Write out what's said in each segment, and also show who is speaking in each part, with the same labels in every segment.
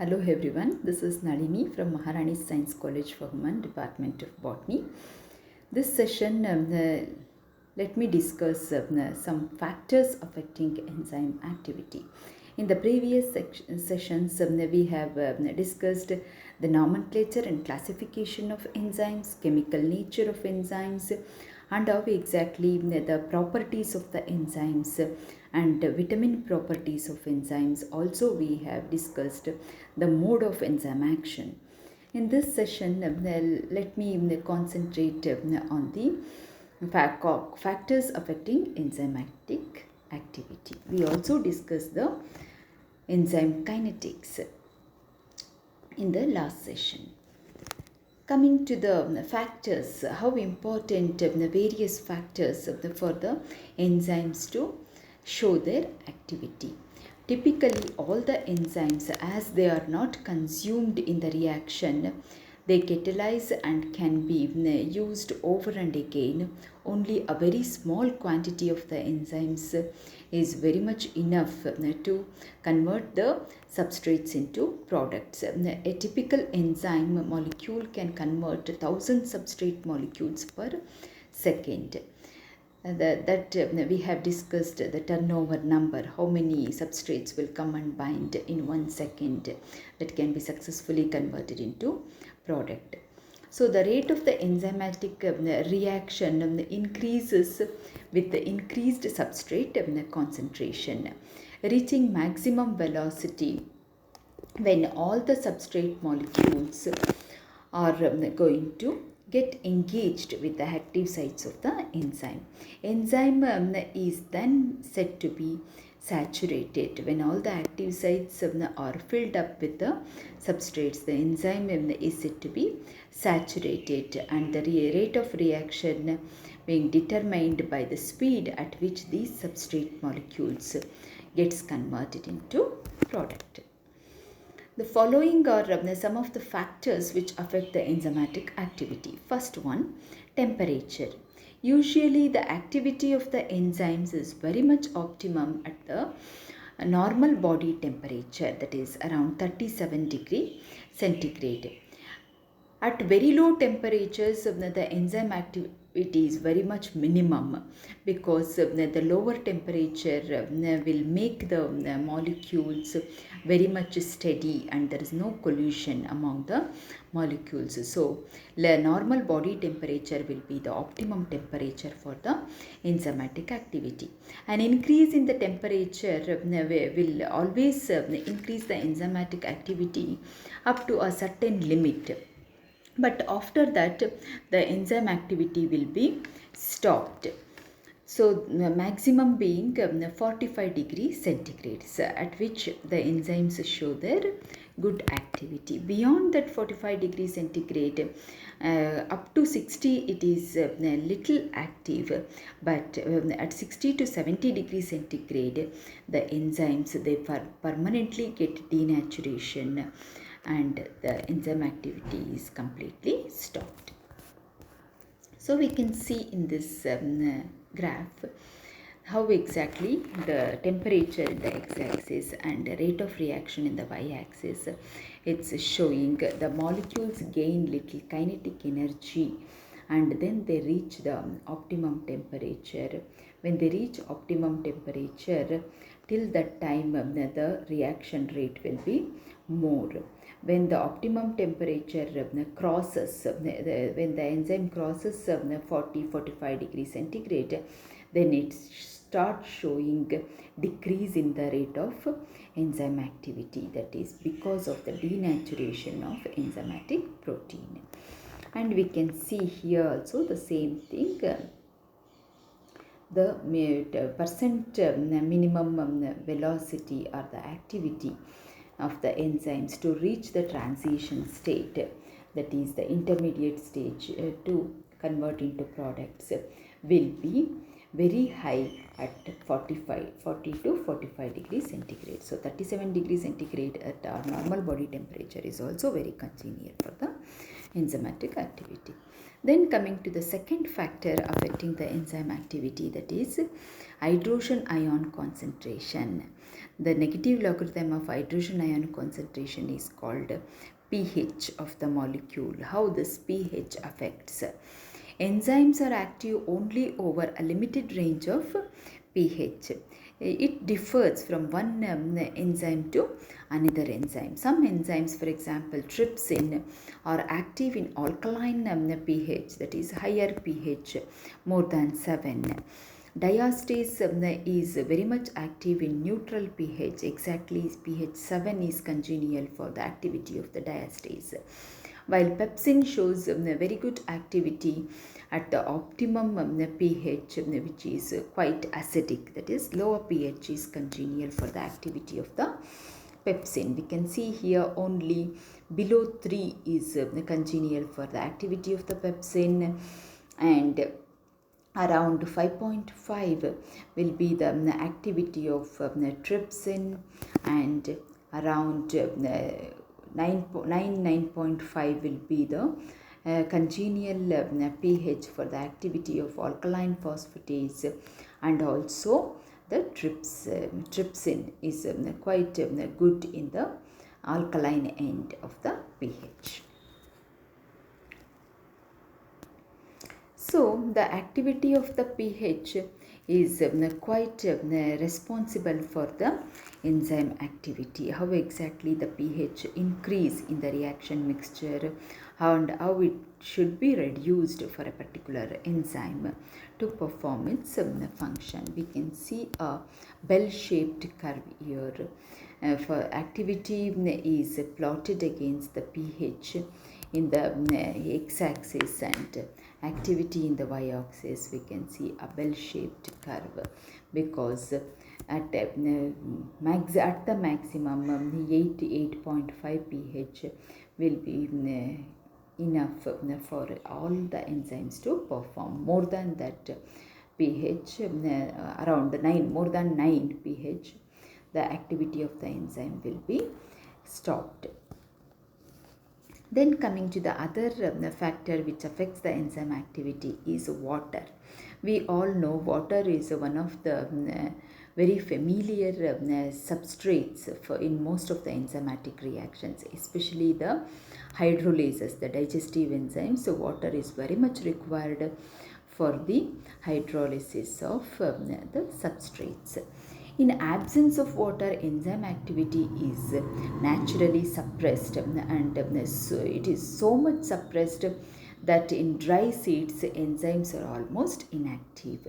Speaker 1: Hello everyone, this is Nalini from Maharani Science College for Women, Department of Botany. This session, let me discuss some factors affecting enzyme activity. In the previous sessions, we have discussed the nomenclature and classification of enzymes, chemical nature of enzymes, and how exactly the properties of the enzymes and vitamin properties of enzymes. Also, we have discussed the mode of enzyme action. In this session, let me concentrate on the factors affecting enzymatic activity. We also discussed the enzyme kinetics in the last session. Coming to the factors, how important the various factors for the enzymes to show their activity. Typically, all the enzymes, as they are not consumed in the reaction, they catalyze and can be used over and again. Only a very small quantity of the enzymes is very much enough to convert the substrates into products. A typical enzyme molecule can convert 1000 substrate molecules per second. We have discussed the turnover number, how many substrates will come and bind in 1 second that can be successfully converted into product. So the rate of the enzymatic reaction increases with the increased substrate concentration, reaching maximum velocity when all the substrate molecules are going to get engaged with the active sites of the enzyme. Enzyme is then said to be saturated. When all the active sites are filled up with the substrates, the enzyme is said to be saturated, and the rate of reaction being determined by the speed at which these substrate molecules gets converted into product. The following are some of the factors which affect the enzymatic activity. First one, temperature. Usually the activity of the enzymes is very much optimum at the normal body temperature, that is around 37 degree centigrade. At very low temperatures, the enzyme activity is very much minimum, because the lower temperature will make the molecules very much steady and there is no collision among the molecules. So the normal body temperature will be the optimum temperature for the enzymatic activity. An increase in the temperature will always increase the enzymatic activity up to a certain limit. But after that, the enzyme activity will be stopped. So the maximum being 45 degrees centigrade, at which the enzymes show their good activity. Beyond that 45 degrees centigrade, up to 60 it is little active, but at 60 to 70 degrees centigrade, the enzymes, they permanently get denaturation and the enzyme activity is completely stopped. So we can see in this graph how exactly the temperature in the x-axis and the rate of reaction in the y-axis, it's showing the molecules gain little kinetic energy and then they reach the optimum temperature. When they reach optimum temperature, till that time the reaction rate will be more. When the optimum temperature crosses, when the enzyme crosses 40-45 degrees centigrade, then it starts showing decrease in the rate of enzyme activity. That is because of the denaturation of enzymatic protein. And we can see here also the same thing. The percent minimum velocity or the activity of the enzymes to reach the transition state, that is the intermediate stage to convert into products, will be very high at 40 to 45 degrees centigrade. So 37 degrees centigrade at our normal body temperature is also very congenial for the enzymatic activity. Then coming to the second factor affecting the enzyme activity, that is hydrogen ion concentration. The negative logarithm of hydrogen ion concentration is called pH of the molecule. How this pH affects? Enzymes are active only over a limited range of pH. It differs from one enzyme to another enzyme. Some enzymes, for example trypsin, are active in alkaline pH, that is higher pH, more than 7. Diastase is very much active in neutral pH, exactly pH 7 is congenial for the activity of the diastase. While pepsin shows very good activity at the optimum pH, which is quite acidic, that is lower pH is congenial for the activity of the pepsin. We can see here only below 3 is congenial for the activity of the pepsin, and around 5.5 will be the activity of trypsin, and around 9.5 will be the congenial pH for the activity of alkaline phosphatase, and also the trypsin is quite good in the alkaline end of the pH. So the activity of the pH is quite responsible for the enzyme activity. How exactly the pH increase in the reaction mixture, and how it should be reduced for a particular enzyme to perform its function. We can see a bell-shaped curve here. For activity is plotted against the pH in the x-axis, and activity in the y-axis. We can see a bell-shaped curve, because at the maximum 8.5 pH will be enough for all the enzymes to perform. More than that pH, around 9, more than 9 pH, the activity of the enzyme will be stopped. Then coming to the other factor which affects the enzyme activity is water. We all know water is one of the very familiar substrates in most of the enzymatic reactions, especially the hydrolases, the digestive enzymes. So water is very much required for the hydrolysis of the substrates. In absence of water, enzyme activity is naturally suppressed, and so it is so much suppressed that in dry seeds enzymes are almost inactive.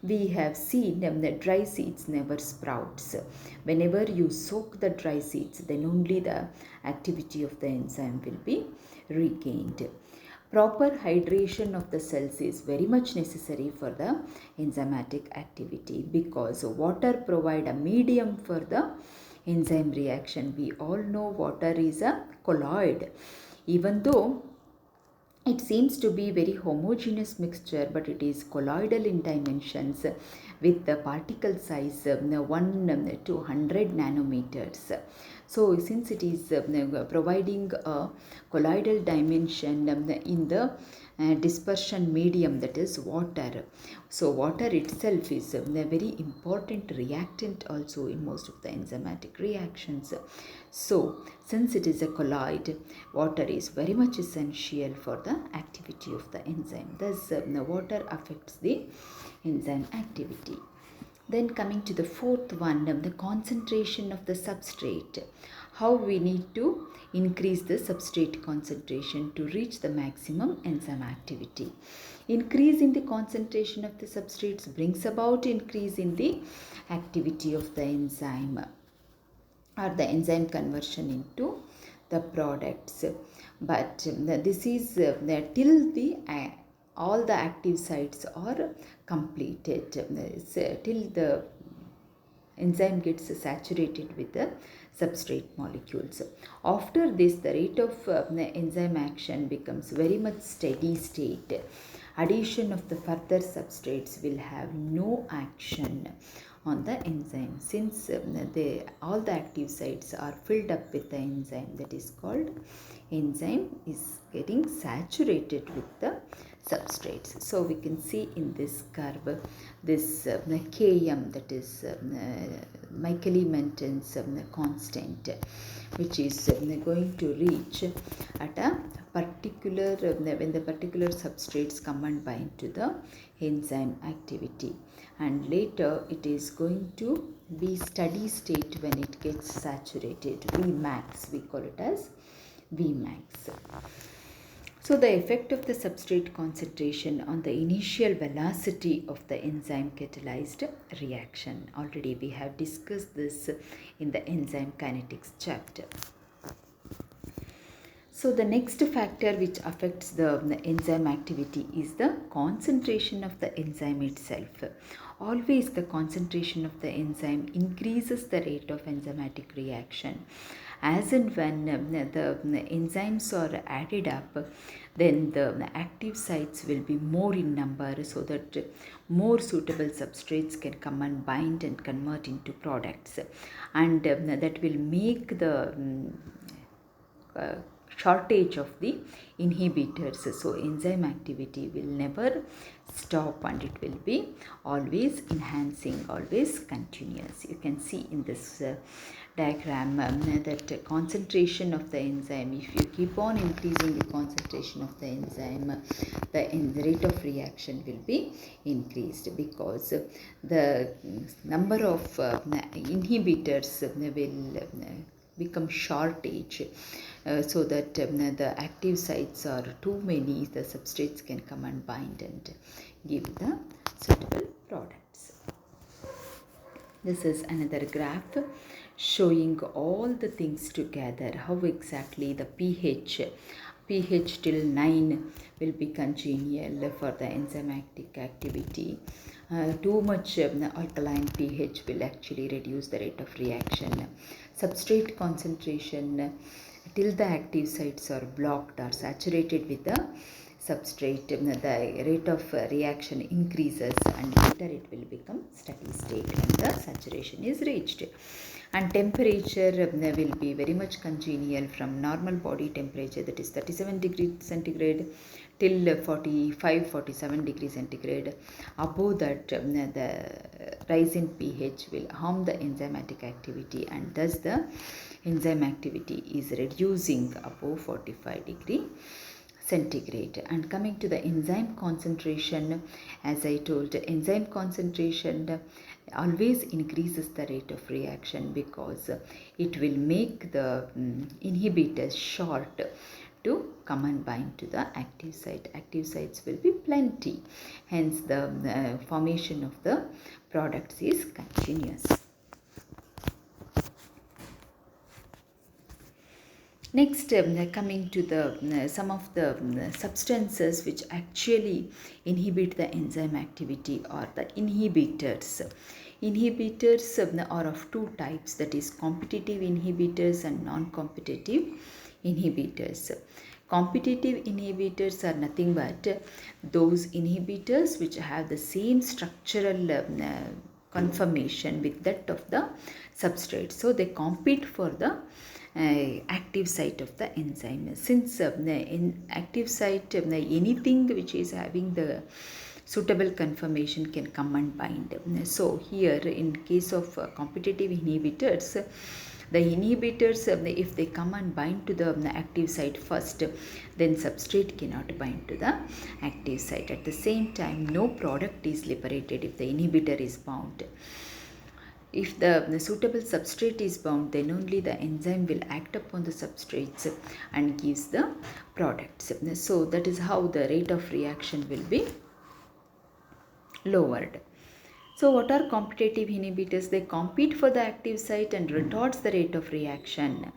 Speaker 1: We have seen that dry seeds never sprouts. Whenever you soak the dry seeds, then only the activity of the enzyme will be regained. Proper hydration of the cells is very much necessary for the enzymatic activity, because water provide a medium for the enzyme reaction. We all know water is a colloid. Even though it seems to be very homogeneous mixture, but it is colloidal in dimensions with the particle size 1 to 100 nanometers. So since it is providing a colloidal dimension in the dispersion medium, that is water. So water itself is a very important reactant also in most of the enzymatic reactions. So since it is a colloid, water is very much essential for the activity of the enzyme. Thus the water affects the enzyme activity. Then coming to the fourth one, the concentration of the substrate. How we need to increase the substrate concentration to reach the maximum enzyme activity. Increase in the concentration of the substrates brings about increase in the activity of the enzyme, or the enzyme conversion into the products. But this is till the all the active sites are completed, till the enzyme gets saturated with the substrate molecules. After this, the rate of enzyme action becomes very much steady state, addition of the further substrates will have no action on the enzyme, since all the active sites are filled up with the enzyme. That is called enzyme is getting saturated with the substrates. So we can see in this curve this Km, that is Michaelis-Menten's constant, which is going to reach at a particular when the particular substrates come and bind to the enzyme activity, and later it is going to be steady state when it gets saturated, Vmax, we call it as Vmax. So the effect of the substrate concentration on the initial velocity of the enzyme catalyzed reaction. Already we have discussed this in the enzyme kinetics chapter. So the next factor which affects the enzyme activity is the concentration of the enzyme itself. Always the concentration of the enzyme increases the rate of enzymatic reaction. As and when the enzymes are added up, then the active sites will be more in number, so that more suitable substrates can come and bind and convert into products, and that will make the shortage of the inhibitors. So enzyme activity will never stop, and it will be always enhancing, always continuous. You can see in this diagram that concentration of the enzyme, if you keep on increasing the concentration of the enzyme, the rate of reaction will be increased, because the number of inhibitors will become shortage, so that the active sites are too many, the substrates can come and bind and give the suitable products. This is another graph showing all the things together, how exactly the pH till 9 will be congenial for the enzymatic activity. Too much alkaline pH will actually reduce the rate of reaction. Substrate concentration till the active sites are blocked or saturated with the substrate, the rate of reaction increases, and later it will become steady state when the saturation is reached. And temperature will be very much congenial from normal body temperature, that is 37 degrees centigrade, till 45-47 degrees centigrade. Above that, the rise in pH will harm the enzymatic activity, and thus the enzyme activity is reducing above 45 degree centigrade. And coming to the enzyme concentration, as I told, enzyme concentration always increases the rate of reaction, because it will make the inhibitors short to come and bind to the active site. Active sites will be plenty, hence the formation of the products is continuous. Next, coming to the some of the substances which actually inhibit the enzyme activity, or the inhibitors. Inhibitors are of two types, that is competitive inhibitors and non-competitive inhibitors. Competitive inhibitors are nothing but those inhibitors which have the same structural conformation with that of the substrate. So they compete for the active site of the enzyme. Since in active site, anything which is having the suitable conformation can come and bind. So here in case of competitive inhibitors, the inhibitors, if they come and bind to the active site first, then substrate cannot bind to the active site. At the same time, no product is liberated if the inhibitor is bound. If the suitable substrate is bound, then only the enzyme will act upon the substrates and gives the products. So that is how the rate of reaction will be lowered. So what are competitive inhibitors? They compete for the active site and retards the rate of reaction.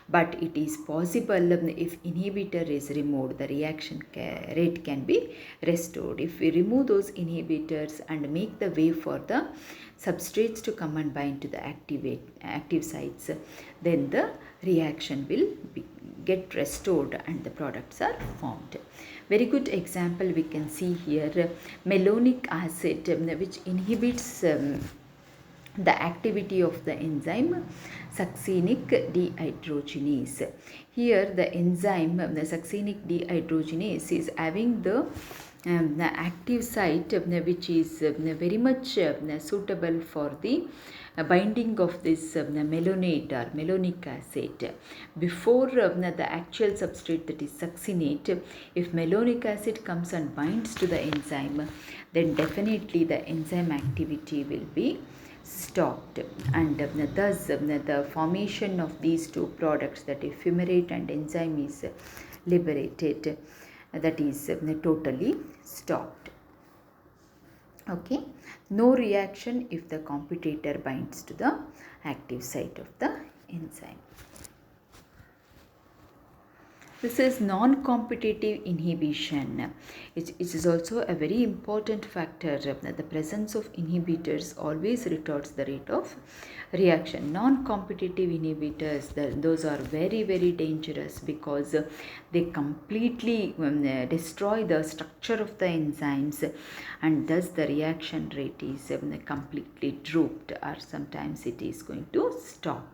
Speaker 1: But it is possible if inhibitor is removed, the reaction rate can be restored. If we remove those inhibitors and make the way for the substrates to come and bind to the active sites, then the reaction will get restored and the products are formed. Very good example we can see here, malonic acid, which inhibits the activity of the enzyme succinic dehydrogenase. Here the enzyme, the succinic dehydrogenase, is having the active site which is very much suitable for the binding of this malonate or malonic acid. Before the actual substrate, that is succinate, if malonic acid comes and binds to the enzyme, then definitely the enzyme activity will be stopped, and thus the formation of these two products, that is fumarate and enzyme, is liberated, that is totally stopped. Okay, no reaction if the competitor binds to the active site of the enzyme. This is non-competitive inhibition. It is also a very important factor. The presence of inhibitors always retards the rate of reaction. Non-competitive inhibitors, those are very, very dangerous because they completely destroy the structure of the enzymes, and thus the reaction rate is completely drooped, or sometimes it is going to stop.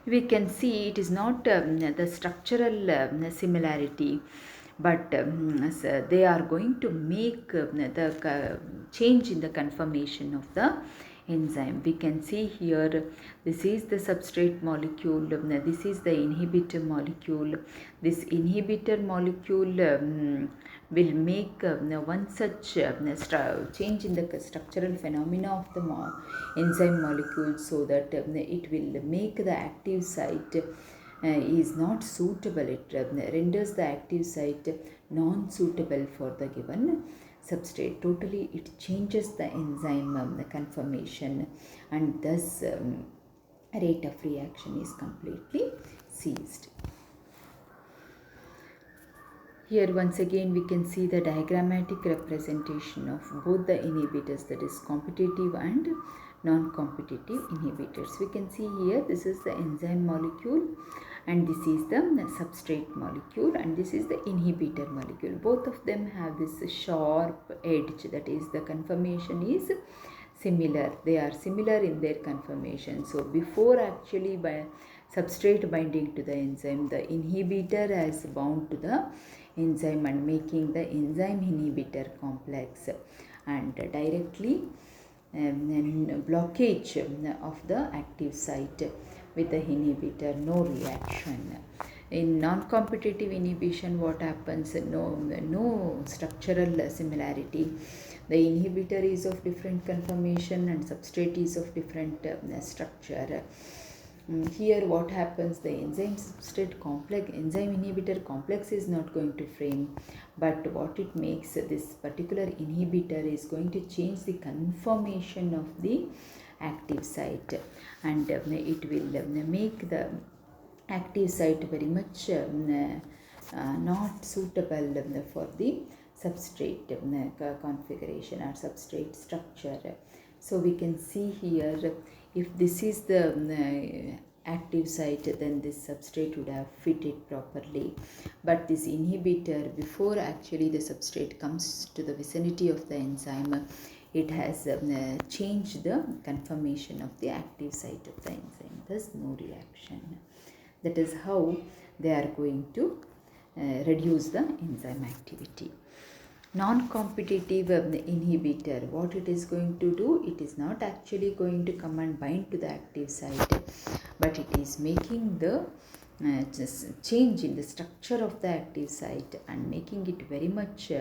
Speaker 1: We can see it is not the structural similarity, but so they are going to make the change in the conformation of the enzyme. We can see here, this is the substrate molecule, this is the inhibitor molecule. This inhibitor molecule will make one such change in the structural phenomena of the enzyme molecule, so that it will make the active site is not suitable. It renders the active site non-suitable for the given substrate. Totally it changes the enzyme the conformation, and thus rate of reaction is completely ceased. Here once again we can see the diagrammatic representation of both the inhibitors, that is competitive and non-competitive inhibitors. We can see here, this is the enzyme molecule and this is the substrate molecule, and this is the inhibitor molecule. Both of them have this sharp edge, that is the conformation is similar. They are similar in their conformation. So before actually by substrate binding to the enzyme, the inhibitor has bound to the enzyme and making the enzyme inhibitor complex, and directly blockage of the active site with the inhibitor, no reaction. In non-competitive inhibition, what happens? No structural similarity. The inhibitor is of different conformation and substrate is of different structure. Here what happens, the enzyme substrate complex, enzyme inhibitor complex is not going to frame, but what it makes, this particular inhibitor is going to change the conformation of the active site, and it will make the active site very much not suitable for the substrate configuration or substrate structure. So we can see here, if this is the active site, then this substrate would have fitted properly, but this inhibitor, before actually the substrate comes to the vicinity of the enzyme, it has changed the conformation of the active site of the enzyme, thus no reaction. That is how they are going to reduce the enzyme activity. Non-competitive inhibitor, what it is going to do, it is not actually going to come and bind to the active site, but it is making the change in the structure of the active site and making it very much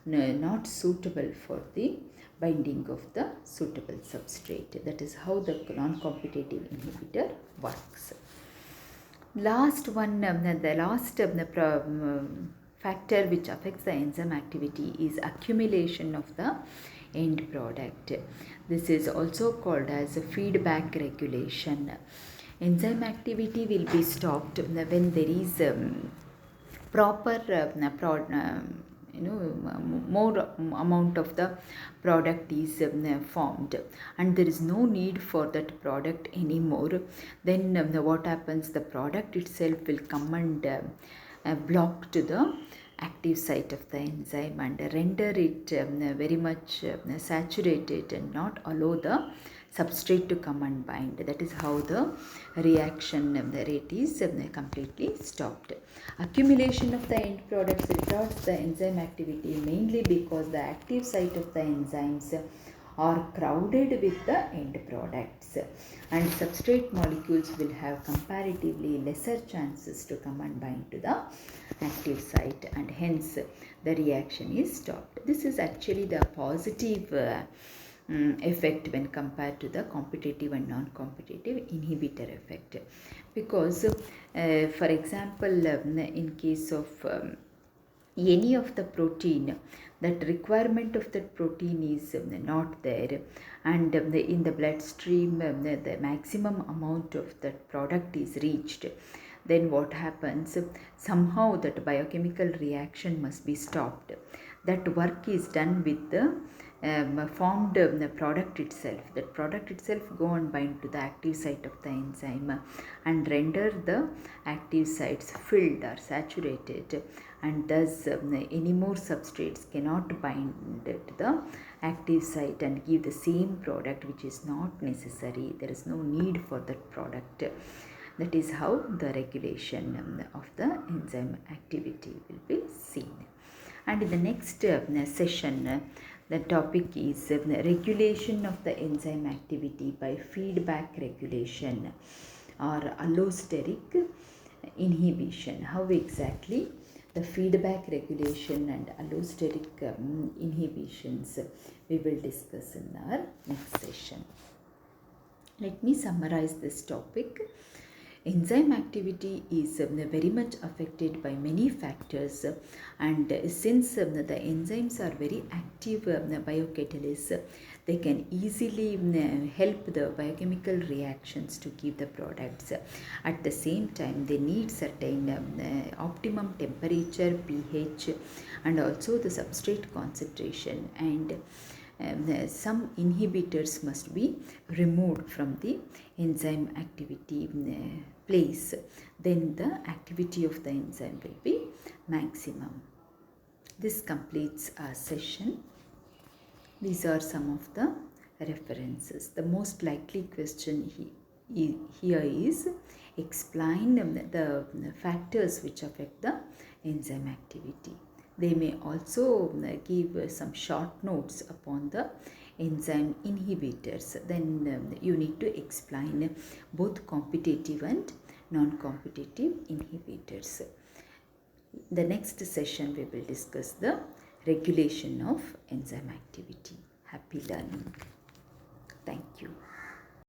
Speaker 1: not suitable for the binding of the suitable substrate. That is how the non-competitive inhibitor works. Last one, the last factor which affects the enzyme activity is accumulation of the end product. This is also called as feedback regulation. Enzyme activity will be stopped when there is proper more amount of the product is formed, and there is no need for that product anymore, then what happens, the product itself will come and block to the active site of the enzyme and render it very much saturated and not allow the substrate to come and bind. That is how the reaction the rate is completely stopped. Accumulation of the end products retards the enzyme activity mainly because the active site of the enzymes are crowded with the end products, and substrate molecules will have comparatively lesser chances to come and bind to the active site, and hence the reaction is stopped. This is actually the positive effect when compared to the competitive and non-competitive inhibitor effect, because for example in case of any of the protein, that requirement of that protein is not there, and in the bloodstream the maximum amount of that product is reached, then what happens, somehow that biochemical reaction must be stopped. That work is done with the formed the product itself. That product itself go and bind to the active site of the enzyme and render the active sites filled or saturated, and thus any more substrates cannot bind to the active site and give the same product, which is not necessary. There is no need for that product. That is how the regulation of the enzyme activity will be seen. And in the next session, the topic is regulation of the enzyme activity by feedback regulation or allosteric inhibition. How exactly the feedback regulation and allosteric inhibitions we will discuss in our next session. Let me summarize this topic. Enzyme activity is very much affected by many factors, and since the enzymes are very active biocatalysts, they can easily help the biochemical reactions to give the products. At the same time, they need certain optimum temperature, pH, and also the substrate concentration, and some inhibitors must be removed from the enzyme activity place. Then the activity of the enzyme will be maximum. This completes our session. These are some of the references. The most likely question here is explain the factors which affect the enzyme activity. They may also give some short notes upon the enzyme inhibitors. Then you need to explain both competitive and non-competitive inhibitors. The next session we will discuss the regulation of enzyme activity. Happy learning. Thank you.